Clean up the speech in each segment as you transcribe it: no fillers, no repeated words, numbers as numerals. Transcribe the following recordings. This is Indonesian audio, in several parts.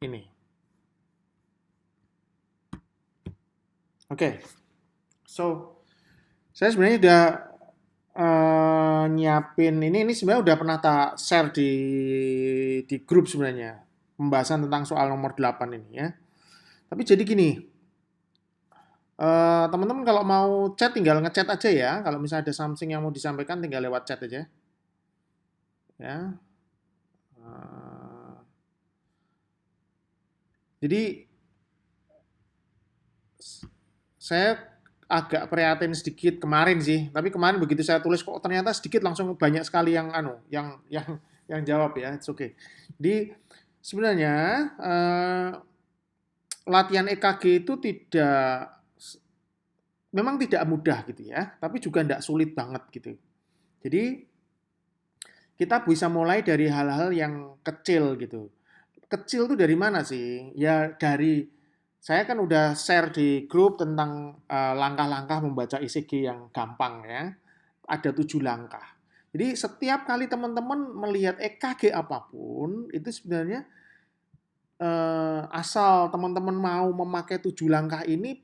ini. Oke, so saya sebenarnya udah nyiapin ini sebenarnya udah pernah tak share di grup sebenarnya pembahasan tentang soal nomor 8 ini ya. Tapi jadi gini, teman-teman kalau mau chat tinggal ngechat aja ya. Kalau misalnya ada something yang mau disampaikan tinggal lewat chat aja ya. Eh, jadi saya agak prihatin sedikit kemarin sih, tapi kemarin begitu saya tulis kok ternyata sedikit langsung banyak sekali yang yang jawab ya. It's okay. Jadi sebenarnya latihan EKG itu memang tidak mudah gitu ya, tapi juga tidak sulit banget gitu. Jadi kita bisa mulai dari hal-hal yang kecil gitu. Kecil tuh dari mana sih? Ya dari saya kan udah share di grup tentang langkah-langkah membaca ECG yang gampang ya. Ada 7 langkah. Jadi setiap kali teman-teman melihat EKG apapun, itu sebenarnya asal teman-teman mau memakai 7 langkah ini,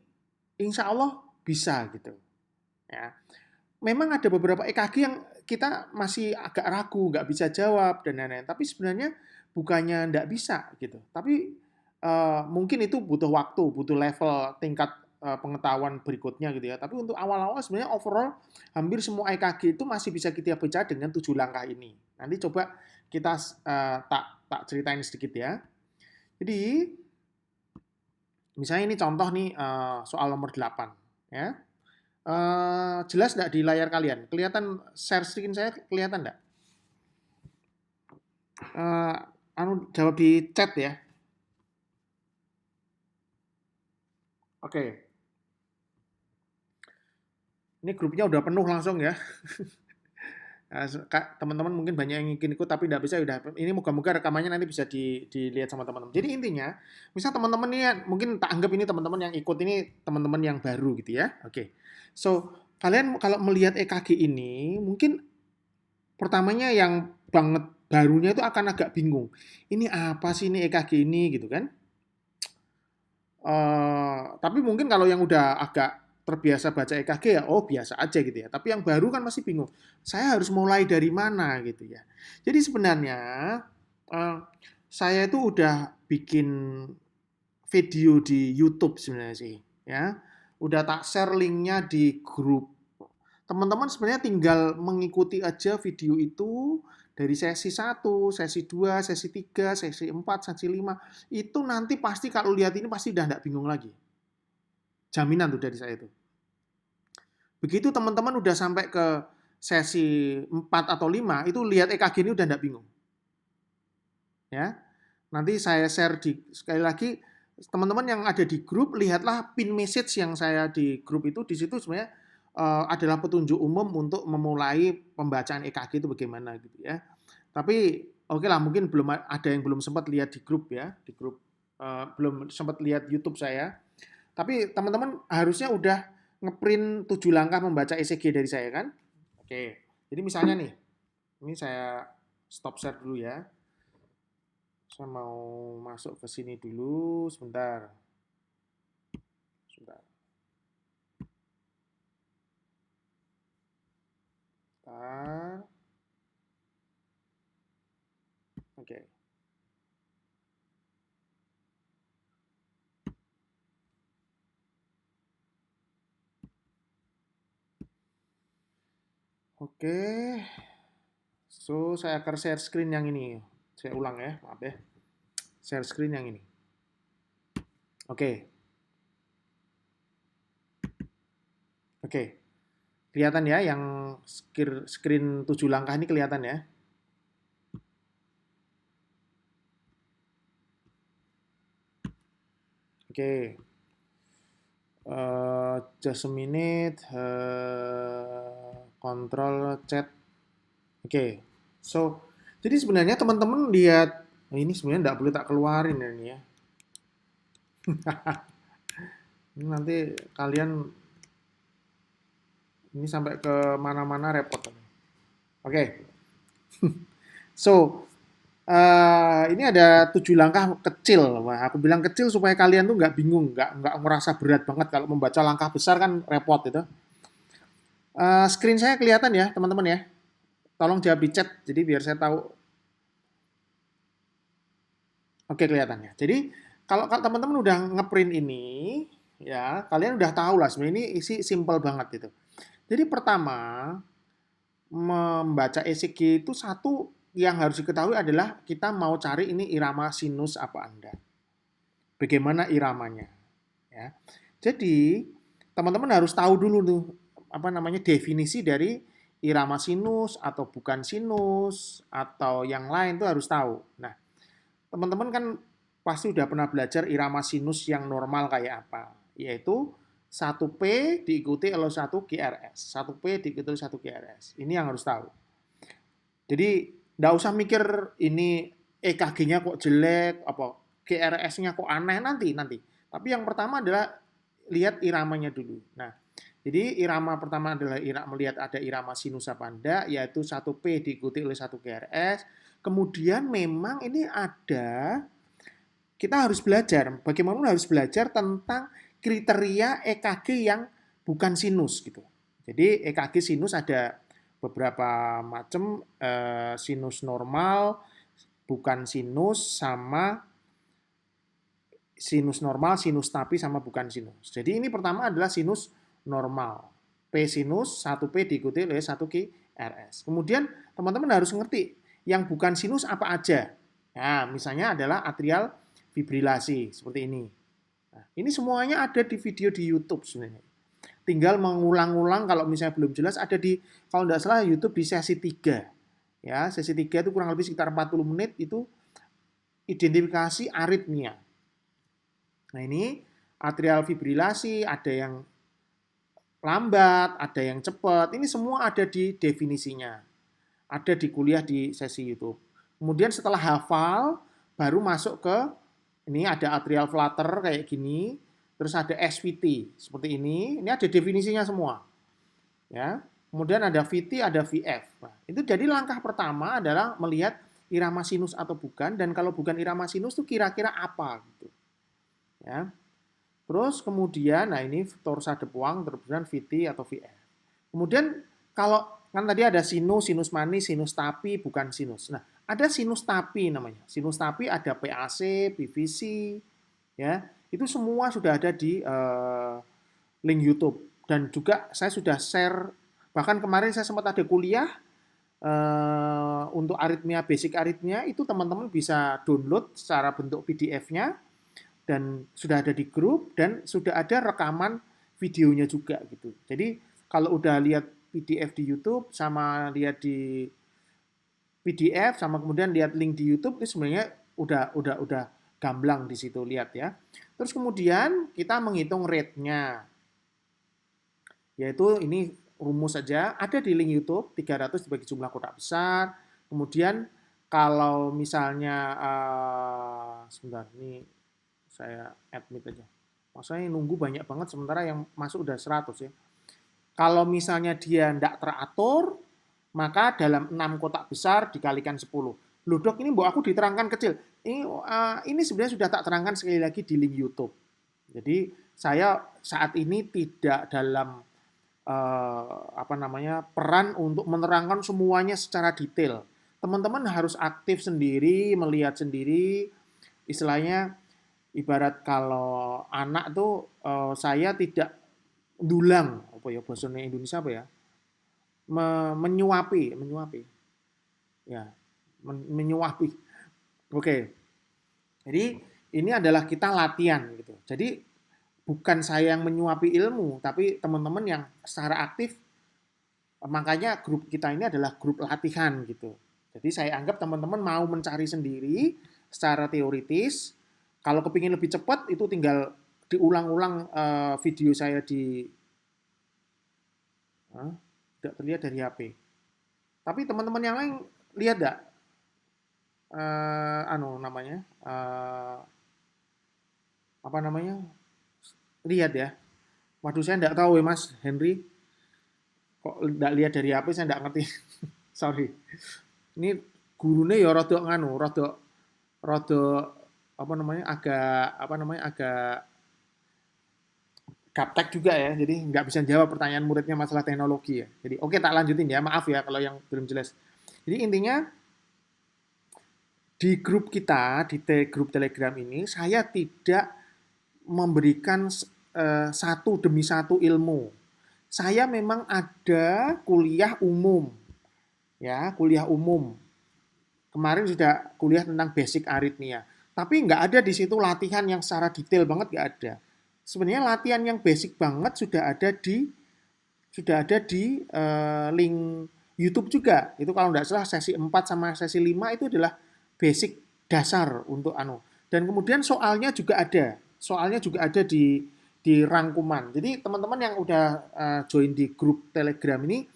insya Allah bisa gitu. Ya. Memang ada beberapa EKG yang kita masih agak ragu, nggak bisa jawab dan lain-lain. Tapi sebenarnya bukannya nggak bisa gitu. Tapi mungkin itu butuh waktu, butuh level tingkat pengetahuan berikutnya gitu ya. Tapi untuk awal-awal sebenarnya overall hampir semua EKG itu masih bisa kita baca dengan 7 langkah ini. Nanti coba kita tak ceritain sedikit ya. Jadi misalnya ini contoh nih soal nomor 8 ya. Jelas nggak di layar kalian? Kelihatan share screen saya kelihatan nggak? Jawab di chat ya. Oke. Ini grupnya udah penuh langsung ya. Teman-teman mungkin banyak yang ingin ikut tapi nggak bisa. Udah. Ini moga-moga rekamannya nanti bisa dilihat sama teman-teman. Jadi intinya, misal teman-teman ini mungkin tak anggap ini teman-teman yang ikut ini teman-teman yang baru gitu ya. Oke. So kalian kalau melihat EKG ini mungkin pertamanya yang banget barunya itu akan agak bingung. Ini apa sih ini EKG ini gitu kan? Tapi mungkin kalau yang udah agak terbiasa baca EKG ya, oh biasa aja gitu ya. Tapi yang baru kan masih bingung. Saya harus mulai dari mana gitu ya. Jadi sebenarnya uh, saya itu udah bikin video di YouTube sebenarnya sih, ya. Udah tak share linknya di grup. Teman-teman sebenarnya tinggal mengikuti aja video itu dari sesi 1, sesi 2, sesi 3, sesi 4, sesi 5. Itu nanti pasti kalau lihat ini pasti udah nggak bingung lagi. Jaminan tuh dari saya itu. Begitu teman-teman udah sampai ke sesi 4 atau 5, itu lihat EKG ini udah nggak bingung. Ya. Nanti saya share sekali lagi teman-teman yang ada di grup, lihatlah pin message yang saya di grup itu, di situ sebenarnya adalah petunjuk umum untuk memulai pembacaan EKG itu bagaimana gitu ya. Tapi oke lah, mungkin belum ada yang belum sempat lihat di grup ya, di grup belum sempat lihat YouTube saya. Tapi teman-teman harusnya udah ngeprint 7 langkah membaca ECG dari saya kan? Oke. Jadi misalnya nih, ini saya stop share dulu ya. Saya mau masuk ke sini dulu sebentar. Sebentar. Sebentar. Oke. Oke. So, saya akan share screen yang ini. Saya ulang ya, maaf ya. Share screen yang ini. Oke. Oke. Kelihatan ya yang screen 7 langkah ini kelihatan ya. Oke. Just a minute. Control chat. Oke. So, jadi sebenarnya teman-teman lihat, ini sebenarnya nggak boleh tak keluarin ya ini ya. Ini nanti kalian ini sampai ke mana-mana repot. Oke. So, Ini ada 7 langkah kecil. Wah, aku bilang kecil supaya kalian tuh nggak bingung, nggak ngerasa berat banget kalau membaca langkah besar kan repot itu. Screen saya kelihatan ya, teman-teman ya. Tolong jawab di chat, jadi biar saya tahu. Oke, kelihatannya. Jadi kalau teman-teman udah ngeprint ini, ya kalian udah tahu lah sebenarnya ini isi simple banget itu. Jadi pertama, membaca ECG itu satu yang harus diketahui adalah kita mau cari ini irama sinus apa Anda. Bagaimana iramanya, ya. Jadi, teman-teman harus tahu dulu tuh apa namanya definisi dari irama sinus atau bukan sinus atau yang lain tuh harus tahu. Nah, teman-teman kan pasti udah pernah belajar irama sinus yang normal kayak apa, yaitu 1P diikuti oleh 1 GRS. 1P diikuti oleh 1 GRS. Ini yang harus tahu. Jadi nggak usah mikir ini EKG-nya kok jelek, apa GRS-nya kok aneh nanti. Tapi yang pertama adalah lihat iramanya dulu. Nah, jadi irama pertama adalah melihat ada irama sinus apa enggak, yaitu 1P diikuti oleh 1 GRS. Kemudian memang ini ada, kita harus belajar, bagaimana harus belajar tentang kriteria EKG yang bukan sinus gitu. Jadi EKG sinus ada beberapa macam, sinus normal, bukan sinus, sama sinus normal, sinus tapi sama bukan sinus. Jadi ini pertama adalah sinus normal. P sinus 1P diikuti oleh 1 GRS. Kemudian teman-teman harus ngerti yang bukan sinus apa aja. Nah, misalnya adalah atrial fibrilasi seperti ini. Nah, ini semuanya ada di video di YouTube sebenarnya. Tinggal mengulang-ulang kalau misalnya belum jelas ada di, kalau tidak salah YouTube di sesi 3. Ya, sesi 3 itu kurang lebih sekitar 40 menit itu identifikasi aritmia. Nah, ini atrial fibrilasi, ada yang lambat, ada yang cepat. Ini semua ada di definisinya. Ada di kuliah di sesi YouTube. Kemudian setelah hafal, baru masuk ke, ini ada atrial flutter kayak gini, terus ada SVT seperti ini ada definisinya semua. Ya. Kemudian ada VT, ada VF. Nah, itu jadi langkah pertama adalah melihat irama sinus atau bukan, dan kalau bukan irama sinus itu kira-kira apa gitu. Ya. Terus kemudian, nah ini torsa depuang, kemudian VT atau VF. Kemudian kalau kan tadi ada sinus, sinus manis, sinus tapi, bukan sinus. Nah, ada sinus tapi namanya. Sinus tapi ada PAC, PVC, ya. Itu semua sudah ada di link YouTube. Dan juga saya sudah share, bahkan kemarin saya sempat ada kuliah untuk aritmia, basic aritmia, itu teman-teman bisa download secara bentuk PDF-nya, dan sudah ada di grup, dan sudah ada rekaman videonya juga gitu. Jadi kalau udah lihat PDF di YouTube sama lihat di PDF sama kemudian lihat link di YouTube itu sebenarnya udah gamblang di situ lihat ya. Terus kemudian kita menghitung rate-nya. Yaitu ini rumus saja ada di link YouTube 300 dibagi jumlah kotak besar. Kemudian kalau misalnya sebentar ini saya admit aja. Maksudnya nunggu banyak banget sementara yang masuk udah 100 ya. Kalau misalnya dia tidak teratur, maka dalam 6 kotak besar dikalikan 10. Loh dok, ini mbok aku diterangkan kecil. Ini sebenarnya sudah tak terangkan sekali lagi di link YouTube. Jadi saya saat ini tidak dalam peran untuk menerangkan semuanya secara detail. Teman-teman harus aktif sendiri, melihat sendiri, istilahnya ibarat kalau anak tuh saya tidak dulang apa ya bahasa Indonesia apa ya menyuapi ya menyuapi. Oke, jadi ini adalah kita latihan gitu. Jadi bukan saya yang menyuapi ilmu, tapi teman-teman yang secara aktif. Makanya grup kita ini adalah grup latihan gitu. Jadi saya anggap teman-teman mau mencari sendiri secara teoritis. Kalau kepingin lebih cepat itu tinggal diulang-ulang video saya di tidak terlihat dari HP. Tapi teman-teman yang lain lihat enggak namanya apa namanya? Lihat ya. Waduh saya enggak tahu ya Mas Henry. Kok enggak lihat dari HP saya enggak ngerti. Sorry. Ini gurune ya rada nganu, rada rada apa namanya, agak gaptek juga ya. Jadi nggak bisa jawab pertanyaan muridnya masalah teknologi ya. Jadi oke, tak lanjutin ya. Maaf ya kalau yang belum jelas. Jadi intinya di grup kita, di grup Telegram ini, saya tidak memberikan satu demi satu ilmu. Saya memang ada kuliah umum, ya, kuliah umum. Kemarin sudah kuliah tentang basic aritmia. Tapi nggak ada di situ latihan yang secara detail banget, nggak ada. Sebenarnya latihan yang basic banget sudah ada di link YouTube juga. Itu kalau nggak salah sesi 4 sama sesi 5 itu adalah basic dasar untuk anu. Dan kemudian soalnya juga ada. Soalnya juga ada di rangkuman. Jadi teman-teman yang udah join di grup Telegram ini,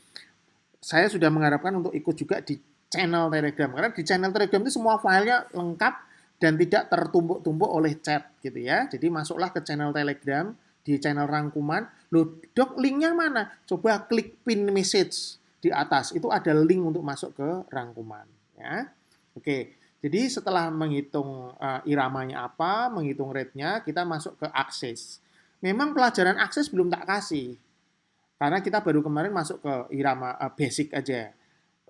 saya sudah mengharapkan untuk ikut juga di channel Telegram. Karena di channel Telegram itu semua filenya lengkap dan tidak tertumpuk-tumpuk oleh chat gitu ya. Jadi masuklah ke channel Telegram, di channel rangkuman. Loh, Dok, linknya mana? Coba klik pin message di atas. Itu ada link untuk masuk ke rangkuman ya. Oke. Jadi setelah menghitung iramanya apa, menghitung rate-nya, kita masuk ke akses. Memang pelajaran akses belum tak kasih. Karena kita baru kemarin masuk ke irama basic aja.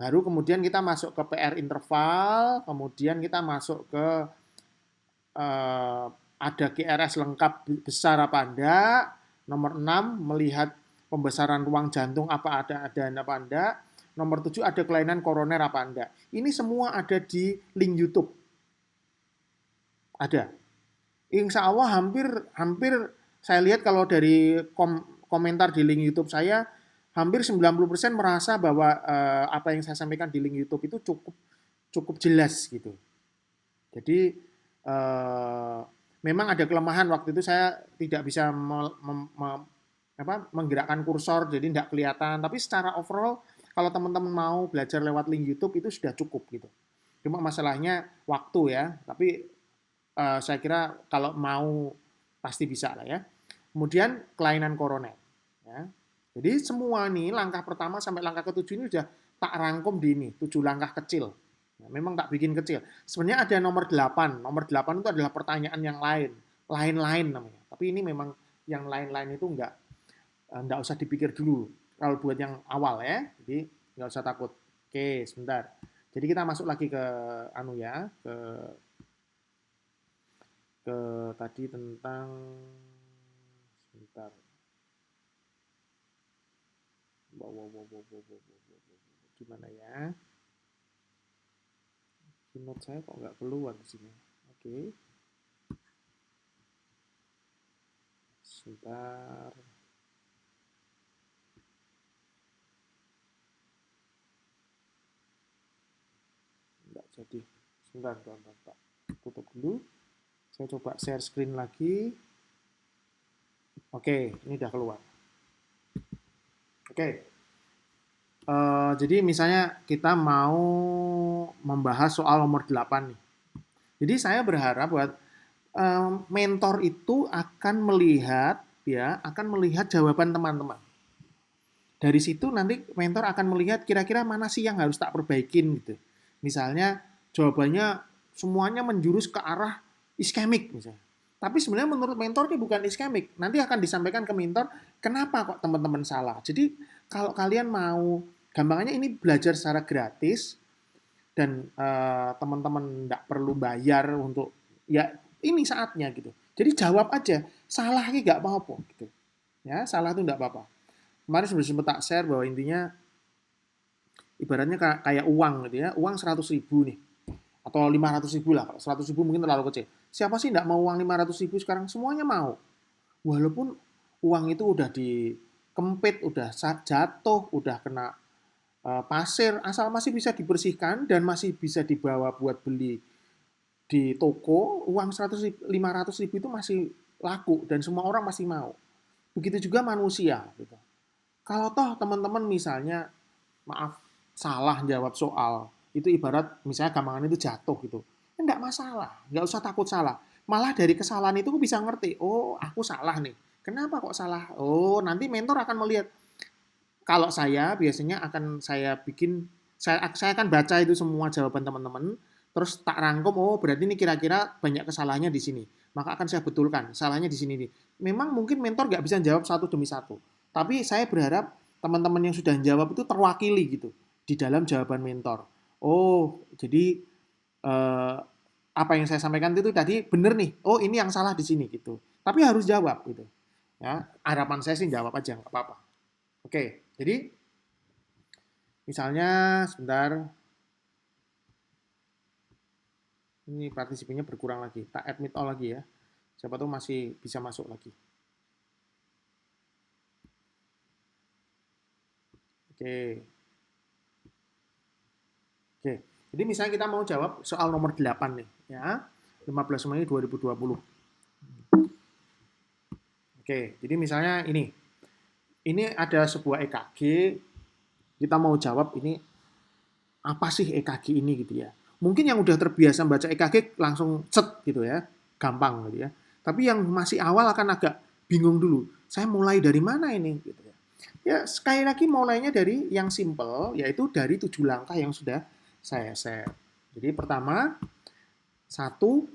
Baru kemudian kita masuk ke PR interval, kemudian kita masuk ke ada GRS lengkap besar apa enggak. Nomor 6 melihat pembesaran ruang jantung apa ada apa enggak. Nomor 7 ada kelainan koroner apa enggak. Ini semua ada di link YouTube. Ada. Insya Allah hampir saya lihat kalau dari komentar di link YouTube saya, hampir 90% merasa bahwa apa yang saya sampaikan di link YouTube itu cukup jelas gitu. Jadi memang ada kelemahan waktu itu saya tidak bisa menggerakkan kursor jadi tidak kelihatan. Tapi secara overall kalau teman-teman mau belajar lewat link YouTube itu sudah cukup gitu. Cuma masalahnya waktu ya. Tapi saya kira kalau mau pasti bisa lah ya. Kemudian kelainan koroner. Ya. Jadi semua nih langkah pertama sampai langkah ke-7 ini sudah tak rangkum di ini, 7 langkah kecil. Ya, memang tak bikin kecil. Sebenarnya ada nomor 8. Nomor 8 itu adalah pertanyaan yang lain-lain namanya. Tapi ini memang yang lain-lain itu enggak usah dipikir dulu. Kalau buat yang awal ya. Jadi enggak usah takut. Oke, sebentar. Jadi kita masuk lagi ke anu ya, ke tadi tentang sebentar. Gimana ya? Keynote saya kok nggak keluar di sini. Oke. Sebentar. Nggak jadi. Sebentar. Tutup dulu. Saya coba share screen lagi. Oke, ini udah keluar. Oke. Jadi misalnya kita mau membahas soal nomor 8 nih. Jadi saya berharap buat mentor itu akan melihat jawaban teman-teman. Dari situ nanti mentor akan melihat kira-kira mana sih yang harus tak perbaikin gitu. Misalnya jawabannya semuanya menjurus ke arah iskemik misalnya. Tapi sebenarnya menurut mentor ini bukan iskemik. Nanti akan disampaikan ke mentor kenapa kok teman-teman salah. Jadi kalau kalian mau, gampangannya ini belajar secara gratis dan teman-teman tidak perlu bayar untuk, ya ini saatnya gitu. Jadi jawab aja, salah ini nggak apa-apa gitu. Ya, salah itu nggak apa-apa. Kemarin sudah sempat tak share bahwa intinya ibaratnya kayak uang gitu ya, uang 100.000 nih atau 500.000 lah. Kalau 100.000 mungkin terlalu kecil. Siapa sih tidak mau uang 500.000 sekarang? Semuanya mau. Walaupun uang itu udah dikempit, udah jatuh, udah kena pasir, asal masih bisa dibersihkan dan masih bisa dibawa buat beli di toko, uang 500.000 itu masih laku dan semua orang masih mau. Begitu juga manusia. Gitu. Kalau toh teman-teman misalnya, maaf, salah jawab soal, itu ibarat misalnya gampangan itu jatuh gitu. Enggak masalah, enggak usah takut salah. Malah dari kesalahan itu bisa ngerti, oh aku salah nih. Kenapa kok salah? Oh nanti mentor akan melihat. Kalau saya biasanya akan saya bikin Saya akan baca itu semua jawaban teman-teman, terus tak rangkum, oh berarti ini kira-kira banyak kesalahannya di sini. Maka akan saya betulkan, salahnya di sini nih. Memang mungkin mentor nggak bisa jawab satu demi satu. Tapi saya berharap teman-teman yang sudah jawab itu terwakili gitu di dalam jawaban mentor. Oh, jadi eh, apa yang saya sampaikan itu tadi benar nih. Oh, ini yang salah di sini gitu. Tapi harus jawab gitu. Ya, harapan saya sih jawab aja nggak apa-apa. Oke, jadi misalnya sebentar, ini partisipannya berkurang lagi. Tak admit all lagi ya. Siapa tahu masih bisa masuk lagi. Oke. Oke. Jadi misalnya kita mau jawab soal nomor 8 nih, ya. 15 Mei 2020. Oke, jadi misalnya ini. Ini ada sebuah EKG, kita mau jawab ini apa sih EKG ini gitu ya. Mungkin yang udah terbiasa baca EKG langsung set gitu ya, gampang gitu ya. Tapi yang masih awal akan agak bingung dulu. Saya mulai dari mana ini gitu ya. Ya sekali lagi mulainya dari yang simple, yaitu dari 7 langkah yang sudah saya share. Jadi pertama, satu,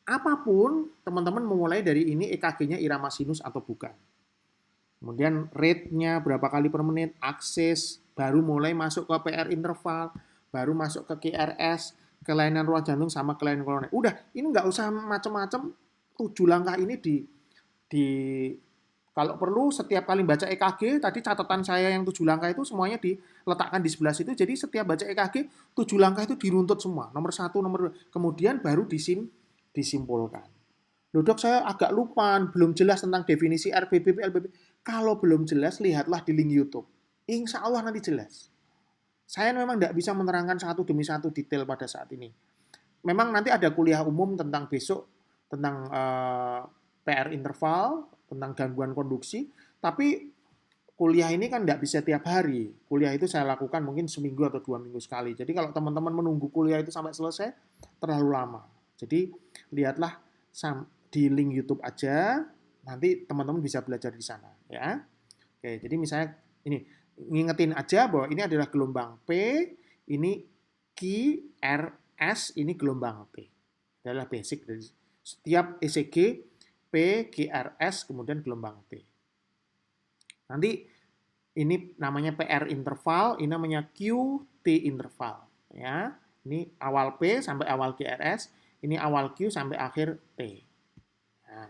apapun teman-teman memulai dari ini EKG-nya irama sinus atau bukan. Kemudian rate-nya berapa kali per menit, akses, baru mulai masuk ke PR interval, baru masuk ke QRS, kelainan ruang jantung sama kelainan koroner. Udah, ini nggak usah macam-macam. 7 langkah ini di kalau perlu setiap kali baca EKG, tadi catatan saya yang 7 langkah itu semuanya diletakkan di sebelah situ. Jadi setiap baca EKG, 7 langkah itu diruntut semua. Nomor satu, nomor dua. Kemudian baru disimpulkan. Loh dok, saya agak lupa, belum jelas tentang definisi RBP, LBP. Kalau belum jelas, lihatlah di link YouTube. Insya Allah nanti jelas. Saya memang tidak bisa menerangkan satu demi satu detail pada saat ini. Memang nanti ada kuliah umum tentang besok, tentang PR interval, tentang gangguan konduksi, tapi kuliah ini kan tidak bisa tiap hari. Kuliah itu saya lakukan mungkin seminggu atau 2 minggu sekali. Jadi kalau teman-teman menunggu kuliah itu sampai selesai, terlalu lama. Jadi lihatlah di link YouTube aja, nanti teman-teman bisa belajar di sana. Ya. Oke, jadi misalnya ini, ngingetin aja bahwa ini adalah gelombang P, ini Q, R, S, ini gelombang T. Ini adalah basic dari setiap ECG, P, QRS, kemudian gelombang T. Nanti ini namanya PR interval, ini namanya QT interval. Ya, ini awal P sampai awal QRS, ini awal Q sampai akhir T. Nah,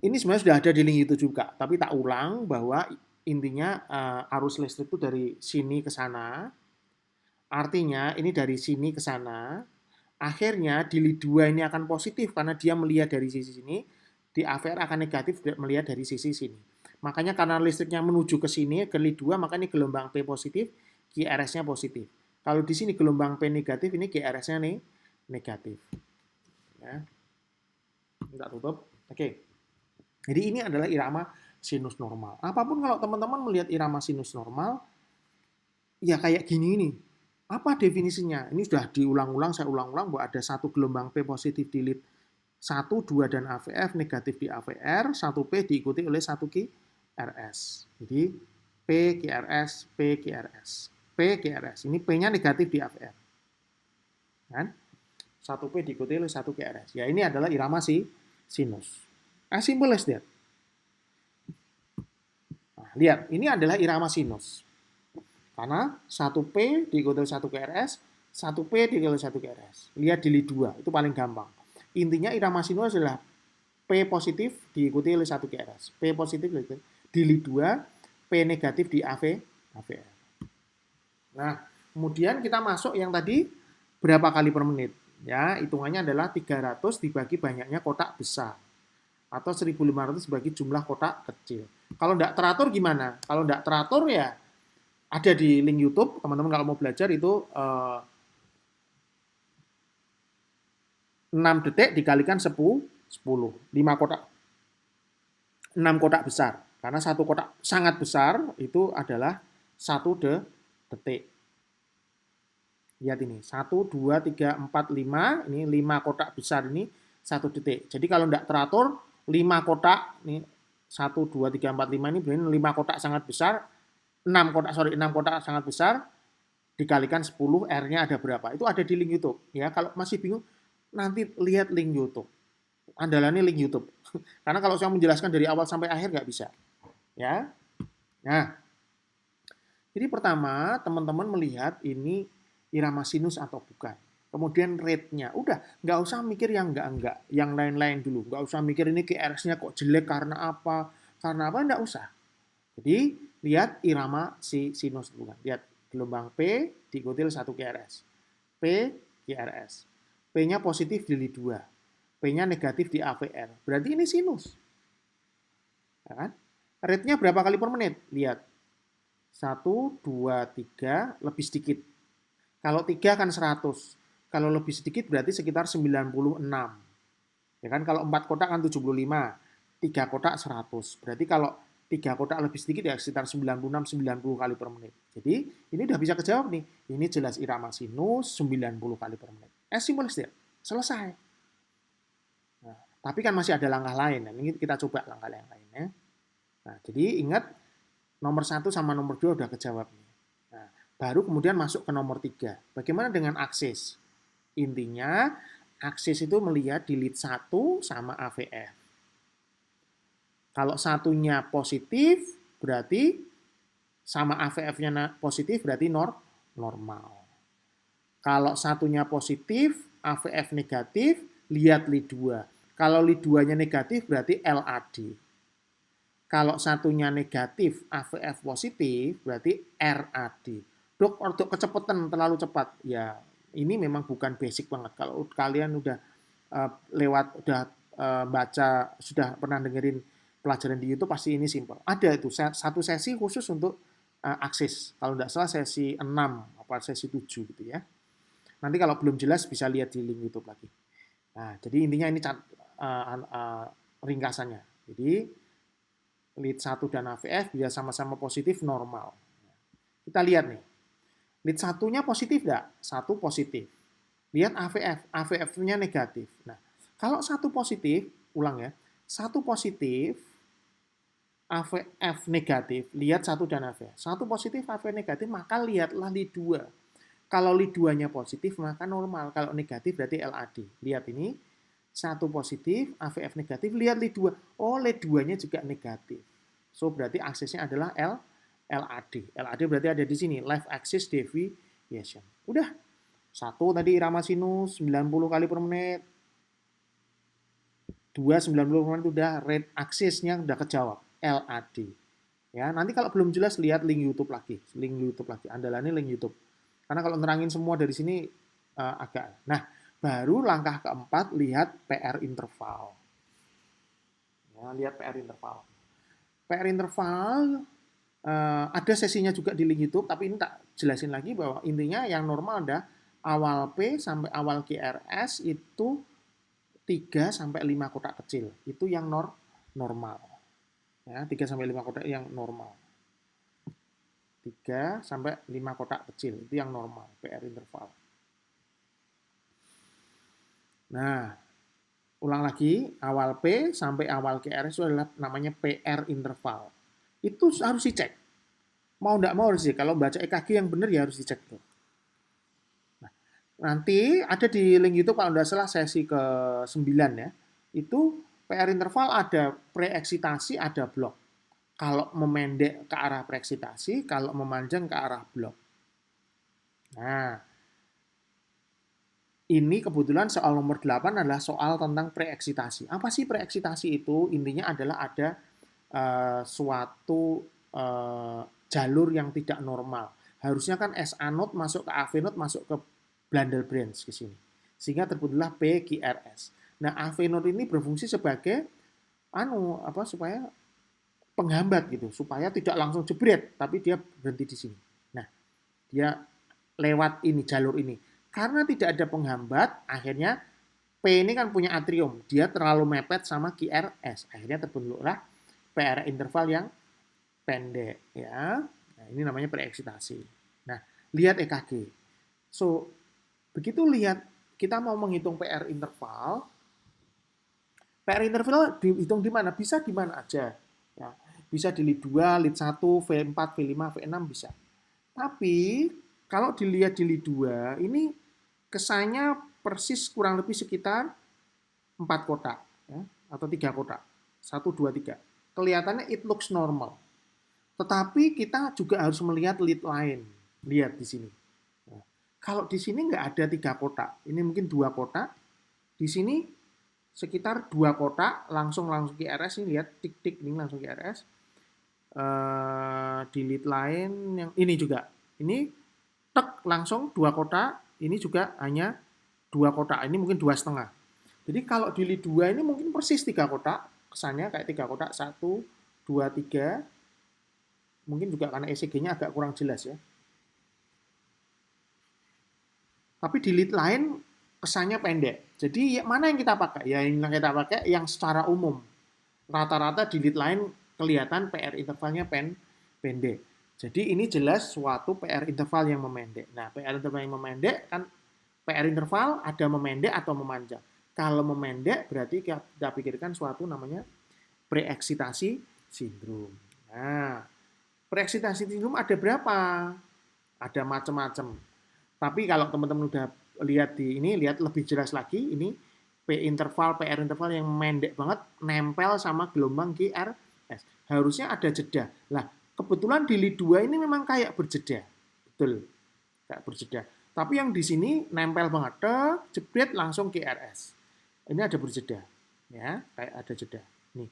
ini sebenarnya sudah ada di link itu juga, tapi tak ulang bahwa intinya arus listrik itu dari sini ke sana. Artinya ini dari sini ke sana. Akhirnya di lead 2 ini akan positif karena dia melihat dari sisi sini, di AVR akan negatif melihat dari sisi sini. Makanya karena listriknya menuju ke sini, ke lead 2, maka ini gelombang P positif, QRS-nya positif. Kalau di sini gelombang P negatif, ini QRS-nya nih negatif. Ya. Kita tutup. Oke. Jadi ini adalah irama sinus normal. Apapun kalau teman-teman melihat irama sinus normal, ya kayak gini nih. Apa definisinya? Ini sudah diulang-ulang, saya ulang-ulang bahwa ada satu gelombang P positif di lead 1, 2, dan AVF, negatif di AVR, 1P diikuti oleh 1 QRS. Jadi P, QRS, P, QRS. P, QRS. Ini P-nya negatif di AVR. Kan? 1P diikuti oleh 1 QRS. Ya ini adalah irama sinus. As simple as that. Nah, lihat, ini adalah irama sinus. Karena 1P diikuti 1 QRS, 1P diikuti 1 QRS. Lihat di lead 2, itu paling gampang. Intinya irama sinus adalah P positif diikuti oleh 1 QRS. P positif di lead 2, P negatif di AVR. Nah, kemudian kita masuk yang tadi berapa kali per menit. Ya, hitungannya adalah 300 dibagi banyaknya kotak besar. Atau 1500 dibagi jumlah kotak kecil. Kalau tidak teratur gimana? Kalau tidak teratur ya ada di link YouTube, teman-teman kalau mau belajar itu 6 detik dikalikan 10, 5 kotak. 6 kotak besar. Karena satu kotak sangat besar itu adalah 1 detik. Lihat ini, 1, 2, 3, 4, 5, ini 5 kotak besar ini 1 detik. Jadi kalau tidak teratur, 5 kotak, ini 1, 2, 3, 4, 5 ini berarti 5 kotak sangat besar, 6 kotak sangat besar, dikalikan 10, R-nya ada berapa. Itu ada di link YouTube. Ya, kalau masih bingung, nanti lihat link YouTube. Andalannya link YouTube. Karena kalau saya menjelaskan dari awal sampai akhir nggak bisa. Ya. Nah, jadi pertama, teman-teman melihat ini irama sinus atau bukan. Kemudian rate-nya. Udah, nggak usah mikir yang enggak-enggak. Yang lain-lain dulu. Nggak usah mikir ini QRS-nya kok jelek karena apa. Karena apa, nggak usah. Jadi, lihat irama si sinus dulu kan. Lihat, gelombang P diikuti 1 QRS. P, QRS. P-nya positif di Li 2. P-nya negatif di AVR. Berarti ini sinus. Ya kan? Rate-nya berapa kali per menit? Lihat. 1, 2, 3, lebih sedikit. Kalau 3 kan 100. Kalau lebih sedikit berarti sekitar 96. Ya kan, kalau 4 kotak kan 75. 3 kotak 100. Berarti kalau 3 kotak lebih sedikit ya sekitar 96-90 kali per menit. Jadi ini udah bisa kejawab nih. Ini jelas irama sinus 90 kali per menit. Simple as that. Selesai. Nah, tapi kan masih ada langkah lain. Ini kita coba langkah yang lainnya. Nah, jadi ingat nomor 1 sama nomor 2 udah kejawab nih. Nah, baru kemudian masuk ke nomor 3. Bagaimana dengan aksis? Intinya, aksis itu melihat di lead 1 sama AVF. Kalau satunya positif, berarti sama AVF-nya positif, berarti normal. Kalau satunya positif, AVF negatif, lihat lead 2. Kalau lead 2-nya negatif, berarti LAD. Kalau satunya negatif, AVF positif, berarti RAD. Dok, untuk kecepatan terlalu cepat. Ya, ini memang bukan basic banget. Kalau kalian udah baca, sudah pernah dengerin pelajaran di YouTube, pasti ini simple. Ada itu, satu sesi khusus untuk aksis. Kalau tidak salah sesi 6, apa sesi 7 gitu ya. Nanti kalau belum jelas bisa lihat di link YouTube lagi. Nah, jadi intinya ini ringkasannya. Jadi, lead 1 dan AVF bila sama-sama positif normal. Kita lihat nih. Lead 1-nya positif enggak? 1 positif. Lihat AVF, AVF-nya negatif. Nah, kalau 1 positif, ulang ya. 1 positif, AVF negatif, lihat 1 dan AVF. 1 positif, AVF negatif, maka lihatlah lead 2. Kalau lead 2-nya positif, maka normal. Kalau negatif berarti LAD. Lihat ini, 1 positif, AVF negatif, lihat lead 2. Oh, lead 2-nya juga negatif. So, berarti aksesnya adalah LAD. LAD berarti ada di sini, left axis deviation. Udah. 1 tadi irama sinus, 90 kali per menit. 2, 90 per menit udah, rate aksesnya udah kejawab, LAD. Ya, nanti kalau belum jelas, lihat link YouTube lagi. Link YouTube lagi, andalannya link YouTube. Karena kalau nerangin semua dari sini, agak. Nah, baru langkah keempat, lihat PR interval. Ya, lihat PR interval. PR interval ada sesinya juga di link YouTube, tapi ini tak jelasin lagi bahwa intinya yang normal ada awal P sampai awal QRS itu 3 sampai 5 kotak kecil. Itu yang normal. Ya, 3 sampai 5 kotak yang normal. 3 sampai 5 kotak kecil, itu yang normal, PR interval. Nah, ulang lagi, awal P sampai awal QRS itu adalah namanya PR interval. Itu harus dicek. Mau enggak mau harus dicek. Kalau baca EKG yang benar ya harus dicek tuh. Nah, nanti ada di link YouTube kalau enggak salah sesi ke-9 ya. Itu PR interval ada preeksitasi, ada blok. Kalau memendek ke arah preeksitasi, kalau memanjang ke arah blok. Nah, ini kebetulan soal nomor 8 adalah soal tentang preeksitasi. Apa sih preeksitasi itu? Intinya adalah ada suatu jalur yang tidak normal. Harusnya kan SA node masuk ke AV node, masuk ke bundle branch ke sini. Sehingga terbentuklah PQRS. Nah, AV node ini berfungsi sebagai supaya penghambat gitu, supaya tidak langsung jebret, tapi dia berhenti di sini. Nah, dia lewat ini, jalur ini. Karena tidak ada penghambat, akhirnya P ini kan punya atrium, dia terlalu mepet sama QRS. Akhirnya terbentuklah PR interval yang pendek. Ya. Nah, ini namanya preeksitasi. Nah, lihat EKG. So, begitu lihat, kita mau menghitung PR interval dihitung di mana? Bisa di mana aja. Ya. Bisa di lead 2, lead 1, V4, V5, V6 bisa. Tapi Kalau dilihat di lead 2, ini kesannya persis kurang lebih sekitar 4 kotak, ya, atau 3 kotak. 1, 2, 3. Kelihatannya it looks normal. Tetapi kita juga harus melihat lead lain. Lihat di sini. Nah, kalau di sini nggak ada 3 kotak, ini mungkin 2 kotak. Di sini sekitar 2 kotak, langsung QRS, ini lihat tik-tik ini langsung QRS. Di lead lain yang ini juga. Ini tek langsung 2 kotak, ini juga hanya 2 kotak. Ini mungkin 2,5. Jadi kalau di lead 2 ini mungkin persis 3 kotak, kesannya kayak 3 kotak, 1, 2, 3. Mungkin juga karena ECG-nya agak kurang jelas ya. Tapi di lead lain kesannya pendek. Jadi mana yang kita pakai? Ya yang kita pakai yang secara umum. Rata-rata di lead lain kelihatan PR intervalnya pendek. Jadi ini jelas suatu PR interval yang memendek. Nah, PR interval yang memendek kan PR interval ada memendek atau memanjang. Kalau memendek berarti kita pikirkan suatu namanya preeksitasi sindrom. Nah, preeksitasi sindrom ada berapa? Ada macam-macam. Tapi kalau teman-teman udah lihat di ini, lihat lebih jelas lagi, ini PR interval yang pendek banget, nempel sama gelombang GRS. Harusnya ada jeda. Lah, kebetulan di lead 2 ini memang kayak berjeda. Betul, kayak berjeda. Tapi yang di sini nempel banget, jebret langsung GRS. Ini ada berjeda, ya, kayak ada jeda. Nih,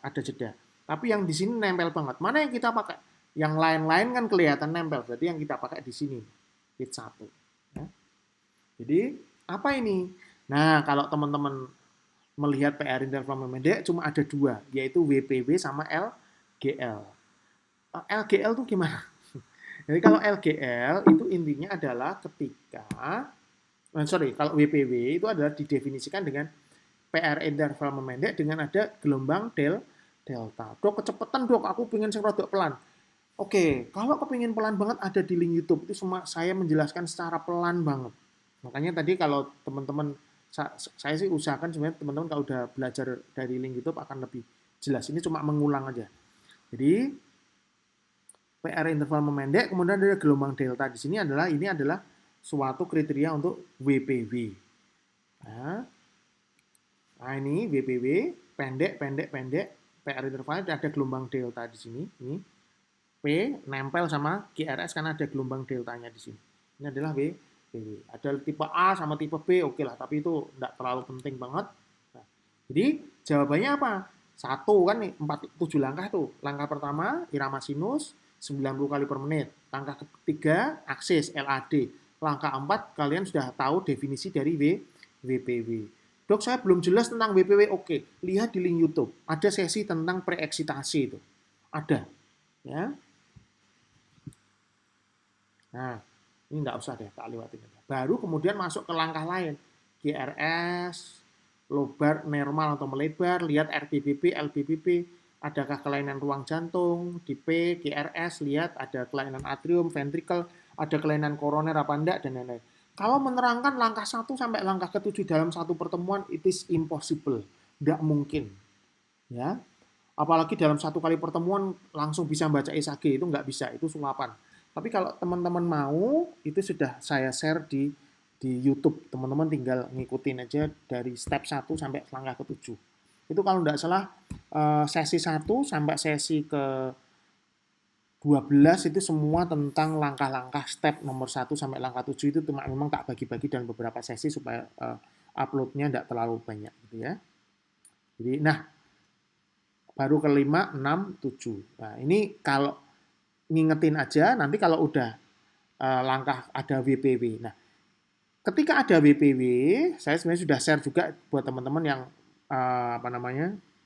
ada jeda. Tapi yang di sini nempel banget. Mana yang kita pakai? Yang lain-lain kan kelihatan nempel, berarti yang kita pakai di sini, lead 1. Ya. Jadi, apa ini? Nah, kalau teman-teman melihat PR interval memendek, cuma ada 2, yaitu WPW sama LGL. LGL itu gimana? Jadi kalau LGL itu intinya adalah ketika, kalau WPW itu adalah didefinisikan dengan PR interval memendek dengan ada gelombang delta. Dok, kecepatan dok, aku pengen sing rodok pelan. Oke, kalau kepingin pelan banget ada di link YouTube, itu semua saya menjelaskan secara pelan banget. Makanya tadi kalau teman-teman, saya sih usahakan sebenarnya teman-teman kalau udah belajar dari link YouTube akan lebih jelas. Ini cuma mengulang aja. Jadi PR interval memendek, kemudian ada gelombang delta di sini ini adalah suatu kriteria untuk WPW. Nah ini WPW pendek, PR intervalnya ada gelombang delta di sini. Ini P nempel sama GRS karena ada gelombang deltanya di sini. Ini adalah WPW. Ada tipe A sama tipe B, oke lah, tapi itu tidak terlalu penting banget. Nah, jadi jawabannya apa? 1 kan nih, 7 langkah tuh. Langkah pertama irama sinus 90 kali per menit. Langkah ketiga aksis LAD. Langkah 4 kalian sudah tahu definisi dari WPW. Dok, saya belum jelas tentang WPW. Oke, lihat di link YouTube. Ada sesi tentang preeksitasi itu. Ada. Ya. Nah, ini nggak usah deh, tak lewatin aja. Baru kemudian masuk ke langkah lain. GRS, lobar normal atau melebar, lihat RBBB, LBBB, adakah kelainan ruang jantung, di P, GRS, lihat ada kelainan atrium, ventricle, ada kelainan koroner apa enggak, dan lain-lain. Kalau menerangkan langkah 1 sampai langkah ke-7 dalam satu pertemuan, it is impossible. Nggak mungkin. Ya. Apalagi dalam satu kali pertemuan langsung bisa baca EKG, itu nggak bisa, itu sulapan. Tapi kalau teman-teman mau, itu sudah saya share di YouTube. Teman-teman tinggal ngikutin aja dari step 1 sampai langkah ke-7. Itu kalau nggak salah sesi 1 sampai sesi ke-12 itu semua tentang langkah-langkah step nomor 1 sampai langkah 7 itu memang tak bagi-bagi dalam beberapa sesi supaya uploadnya nggak terlalu banyak gitu ya. Jadi baru ke-5, 6, 7. Nah, ini kalau ngingetin aja, nanti kalau udah langkah ada WPW. Nah, ketika ada WPW, saya sebenarnya sudah share juga buat teman-teman yang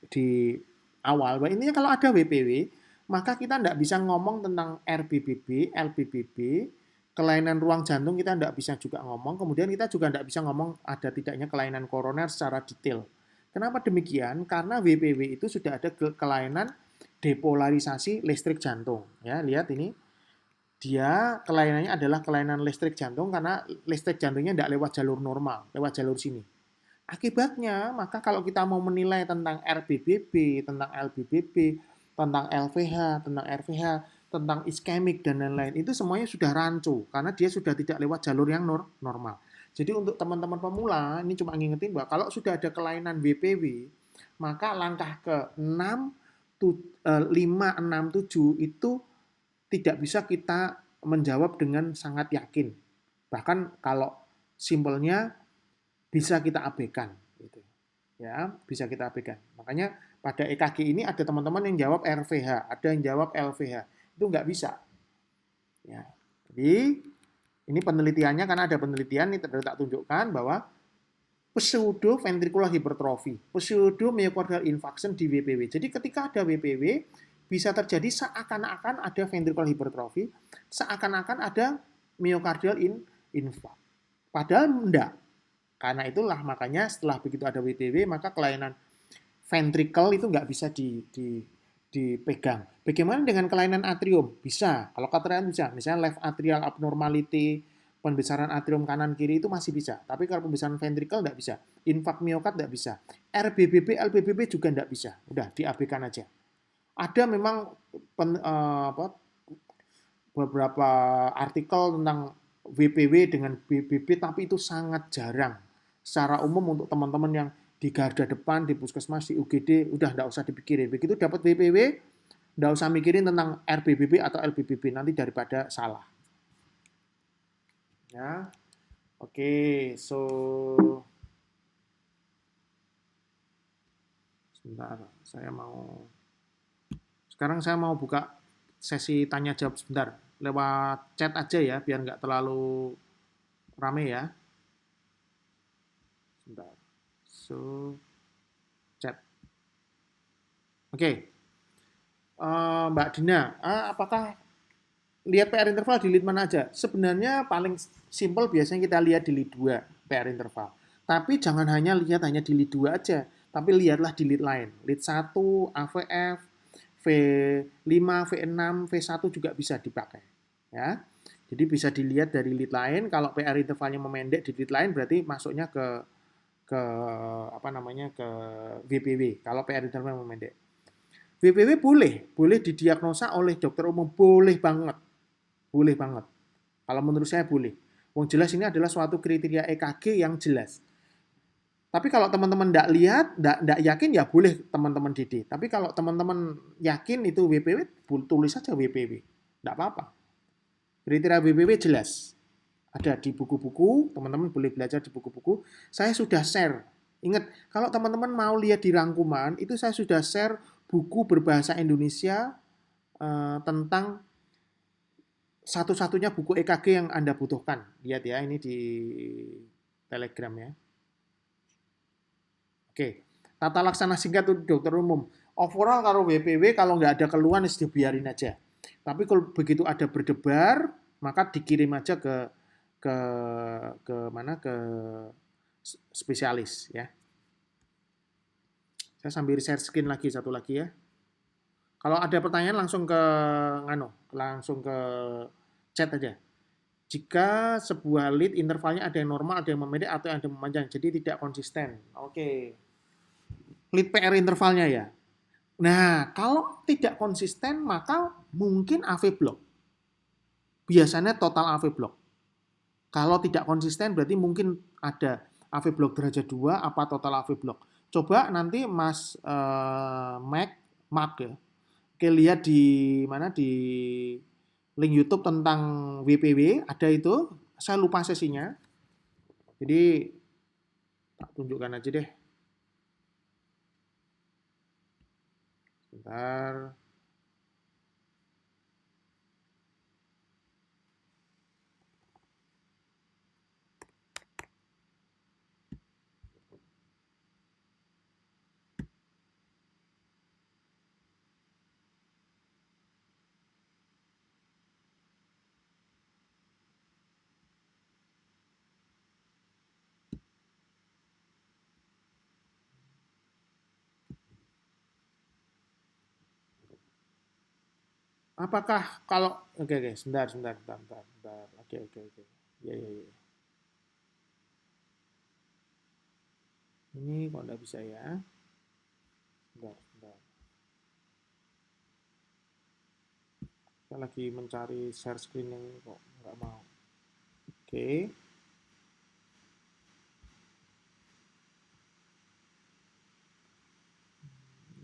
di awal. Bahwa intinya kalau ada WPW, maka kita tidak bisa ngomong tentang RBBB, LBBB, kelainan ruang jantung kita tidak bisa juga ngomong. Kemudian kita juga tidak bisa ngomong ada tidaknya kelainan koroner secara detail. Kenapa demikian? Karena WPW itu sudah ada kelainan depolarisasi listrik jantung. Ya, lihat ini. Dia kelainannya adalah kelainan listrik jantung karena listrik jantungnya tidak lewat jalur normal, lewat jalur sini. Akibatnya, maka kalau kita mau menilai tentang RBBB, tentang LBBB, tentang LVH, tentang RVH, tentang iskemik dan lain-lain itu semuanya sudah rancu karena dia sudah tidak lewat jalur yang normal. Jadi untuk teman-teman pemula ini cuma ngingetin bahwa kalau sudah ada kelainan WPW maka langkah ke 5, 6, 7 itu tidak bisa kita menjawab dengan sangat yakin. Bahkan kalau simpelnya bisa kita abaikan gitu. Ya, bisa kita abaikan. Makanya pada EKG ini ada teman-teman yang jawab RVH, ada yang jawab LVH. Itu nggak bisa. Ya. Jadi ini penelitiannya karena ada penelitian ini tak tunjukkan bahwa pseudo ventricular hypertrophy, pseudo myocardial infarction di WPW. Jadi ketika ada WPW bisa terjadi seakan-akan ada ventricular hypertrophy, seakan-akan ada myocardial infarct. Padahal enggak. Karena itulah makanya setelah begitu ada WTW maka kelainan ventricle itu nggak bisa dipegang. Bagaimana dengan kelainan atrium? Bisa. Kalau kelainan bisa. Misalnya left atrial abnormality, pembesaran atrium kanan kiri itu masih bisa. Tapi kalau pembesaran ventricle nggak bisa. Infark miokard nggak bisa. RBBB, LBBB juga nggak bisa. Udah diabaikan aja. Ada memang beberapa artikel tentang WPW dengan BBB tapi itu sangat jarang. Secara umum untuk teman-teman yang di garda depan, di puskesmas, di UGD, udah nggak usah dipikirin. Begitu dapat WPW, nggak usah mikirin tentang RBBB atau LBBB, nanti daripada salah. Ya, oke, so sebentar, sekarang saya mau buka sesi tanya jawab sebentar, lewat chat aja ya, biar nggak terlalu rame ya. Sebentar, so chat. Oke, Mbak Dina, apakah lihat PR interval di lead mana aja? Sebenarnya paling simple biasanya kita lihat di lead 2 PR interval. Tapi jangan hanya di lead 2 aja, tapi lihatlah di lead lain. Lead 1, AVF, V5, V6, V1 juga bisa dipakai. Ya. Jadi bisa dilihat dari lead lain, kalau PR intervalnya memendek di lead lain berarti masuknya ke ke WPW kalau PR intervalnya memendek. WPW boleh didiagnosa oleh dokter umum, boleh banget. Boleh banget. Kalau menurut saya boleh. Wong jelas ini adalah suatu kriteria EKG yang jelas. Tapi kalau teman-teman tidak lihat, tidak yakin ya boleh teman-teman DD. Tapi kalau teman-teman yakin itu WPW, tulis saja WPW. Tidak apa-apa. Kriteria WPW jelas. Ada di buku-buku, teman-teman boleh belajar di buku-buku. Saya sudah share. Ingat, kalau teman-teman mau lihat di rangkuman, itu saya sudah share buku berbahasa Indonesia tentang satu-satunya buku EKG yang Anda butuhkan. Lihat ya, ini di Telegram ya. Oke, tata laksana singkat untuk dokter umum. Overall kalau WPW kalau nggak ada keluhan, dibiarin aja. Tapi kalau begitu ada berdebar, maka dikirim aja ke ke spesialis ya. Saya sambil share screen lagi satu lagi ya. Kalau ada pertanyaan langsung ke chat aja. Jika sebuah lead intervalnya ada yang normal, ada yang memendek, atau yang ada yang memanjang, jadi tidak konsisten. Oke. Lead PR intervalnya ya. Nah, kalau tidak konsisten, maka mungkin AV block. Biasanya total AV block. Kalau tidak konsisten, berarti mungkin ada AV block derajat 2, apa total AV block. Coba nanti Mas Mark ya. Oke, lihat di mana di link YouTube tentang WPW, ada itu. Saya lupa sesinya. Jadi tak tunjukkan aja deh. Sebentar. Apakah kalau oke sebentar. Oke. Ya. Ini kok enggak bisa ya? Sebentar. Saya lagi mencari share screen yang kok nggak mau. Oke.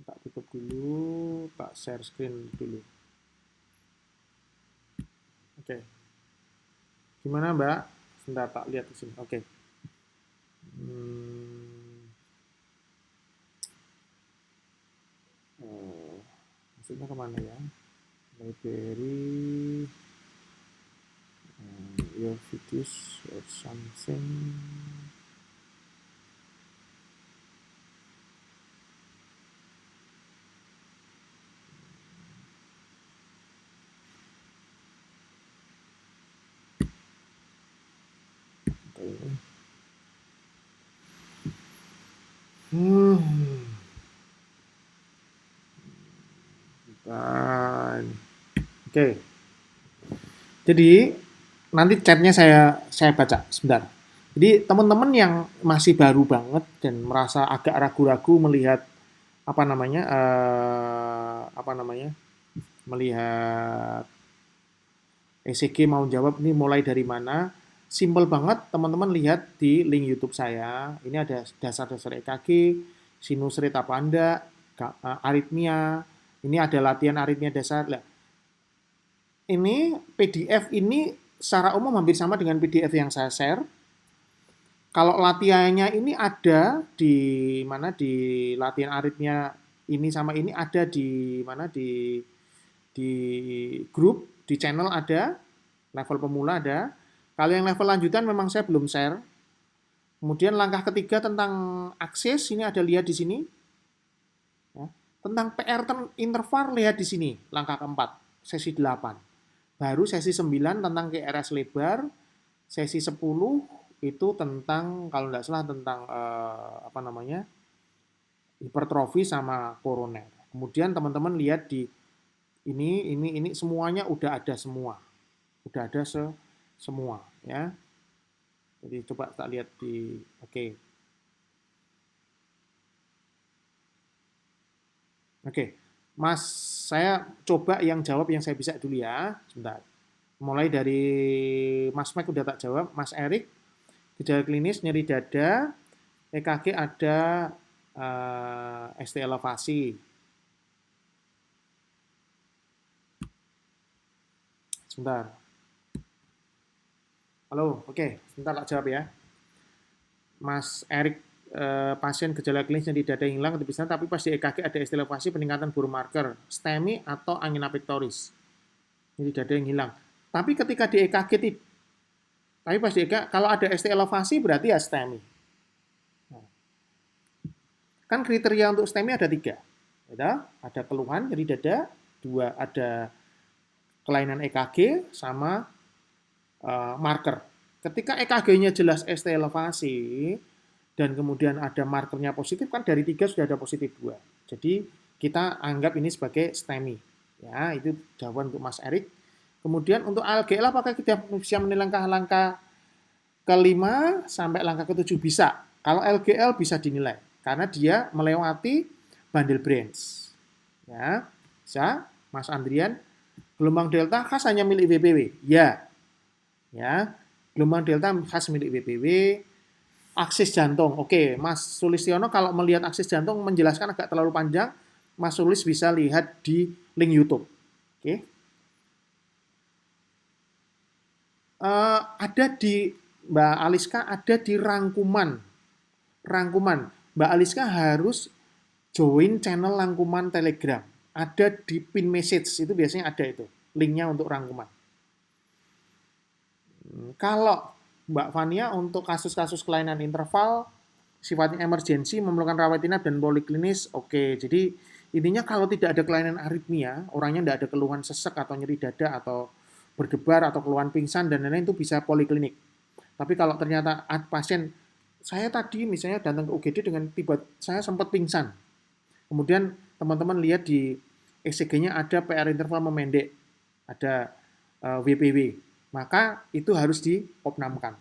Tak tutup dulu, tak share screen dulu. Oke. Gimana Mbak? Sebentar tak lihat di sini. Oke. Hmm, maksudnya kemana ya? Library, your videos or something. Okay. Bukan. Oke. Jadi nanti chatnya saya baca sebentar. Jadi teman-teman yang masih baru banget dan merasa agak ragu-ragu melihat apa namanya melihat ECG mau jawab ini mulai dari mana. Simple banget teman-teman lihat di link YouTube saya. Ini ada dasar-dasar EKG, sinus rate apa enggak, aritmia. Ini ada latihan aritmia dasar. Nah, ini PDF ini secara umum hampir sama dengan PDF yang saya share. Kalau latihannya ini ada di mana di latihan aritmia ini sama ini ada di mana di grup, di channel ada, level pemula ada. Kalau yang level lanjutan memang saya belum share. Kemudian langkah ketiga tentang akses ini ada lihat di sini. Ya. Tentang PR interval lihat di sini, langkah keempat, sesi 8. Baru sesi 9 tentang QRS lebar, sesi 10 itu tentang kalau tidak salah tentang hipertrofi sama koroner. Kemudian teman-teman lihat di ini semuanya udah ada semua. Udah ada semua ya. Jadi coba tak lihat di oke. Oke. Mas, saya coba yang jawab yang saya bisa dulu ya. Sebentar. Mulai dari Mas Mike udah tak jawab, Mas Erik gejala klinis nyeri dada, EKG ada ST elevasi. Sebentar. Halo, oke, sebentar tak jawab ya. Mas Erik pasien gejala klinis nyeri dada hilang tapi pas di EKG ada ST elevasi peningkatan biomarker STEMI atau angina pectoris. Nyeri dada yang hilang. Tapi ketika di EKG tapi pas di EKG kalau ada ST elevasi berarti ya STEMI. Kan kriteria untuk STEMI ada 3. Ada keluhan nyeri dada, 2 ada kelainan EKG sama marker. Ketika EKG-nya jelas ST elevasi dan kemudian ada markernya positif kan dari 3 sudah ada positif 2. Jadi kita anggap ini sebagai STEMI. Ya, itu jawaban untuk Mas Erik. Kemudian untuk LGL apakah kita bisa menilai langkah-langkah ke-5 sampai langkah ke-7 bisa. Kalau LGL bisa dinilai karena dia melewati bundle branch. Ya, bisa Mas Andrian. Gelombang delta khas hanya milik WPW. Ya. Ya. Gelombang delta khas milik WPW. Aksis jantung. Oke, Mas Sulistiono kalau melihat aksis jantung menjelaskan agak terlalu panjang, Mas Sulis bisa lihat di link YouTube. Oke. Ada di Mbak Aliska ada di rangkuman. Mbak Aliska harus join channel rangkuman Telegram. Ada di pin message, itu biasanya ada itu. Linknya untuk rangkuman. Kalau Mbak Fania untuk kasus-kasus kelainan interval, sifatnya emergensi, memerlukan rawat inap dan poliklinis, oke. Jadi intinya kalau tidak ada kelainan aritmia, orangnya tidak ada keluhan sesek atau nyeri dada atau berdebar atau keluhan pingsan dan lain-lain itu bisa poliklinik. Tapi kalau ternyata pasien saya tadi misalnya datang ke UGD dengan saya sempat pingsan. Kemudian teman-teman lihat di ECG-nya ada PR interval memendek, ada WPW. Maka itu harus diopnamkan.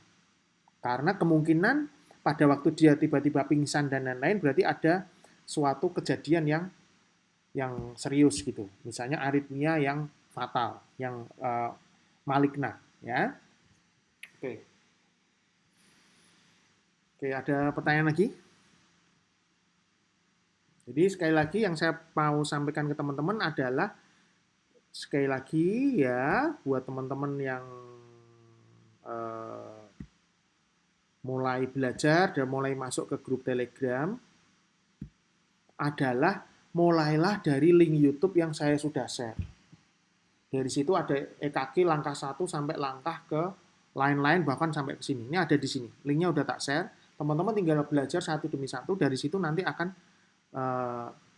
Karena kemungkinan pada waktu dia tiba-tiba pingsan dan lain-lain berarti ada suatu kejadian yang serius gitu. Misalnya aritmia yang fatal, yang maligna, ya. Oke. Oke, ada pertanyaan lagi? Jadi sekali lagi yang saya mau sampaikan ke teman-teman adalah sekali lagi ya buat teman-teman yang eh, mulai belajar dan mulai masuk ke grup Telegram adalah mulailah dari link YouTube yang saya sudah share. Dari situ ada EKG langkah 1 sampai langkah ke lain-lain bahkan sampai ke sini. Ini ada di sini. Linknya udah tak share. Teman-teman tinggal belajar satu demi satu. Dari situ nanti akan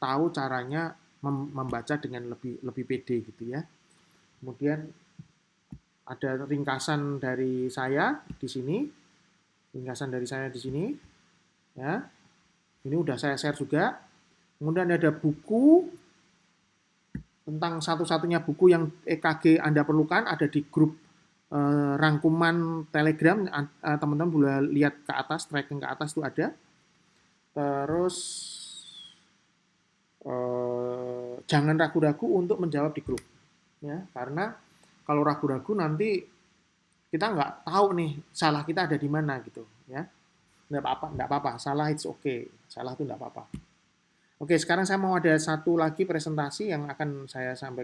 tahu caranya membaca dengan lebih pede gitu ya. Kemudian ada ringkasan dari saya di sini. Ringkasan dari saya di sini. Ya. Ini udah saya share juga. Kemudian ada buku tentang satu-satunya buku yang EKG Anda perlukan ada di grup rangkuman Telegram. Teman-teman boleh lihat ke atas, tracking ke atas itu ada. Terus jangan ragu-ragu untuk menjawab di grup, ya, karena kalau ragu-ragu nanti kita nggak tahu nih salah kita ada di mana gitu, ya. Nggak apa-apa, salah it's okay, salah itu nggak apa-apa. Oke, sekarang saya mau ada satu lagi presentasi yang akan saya sampaikan.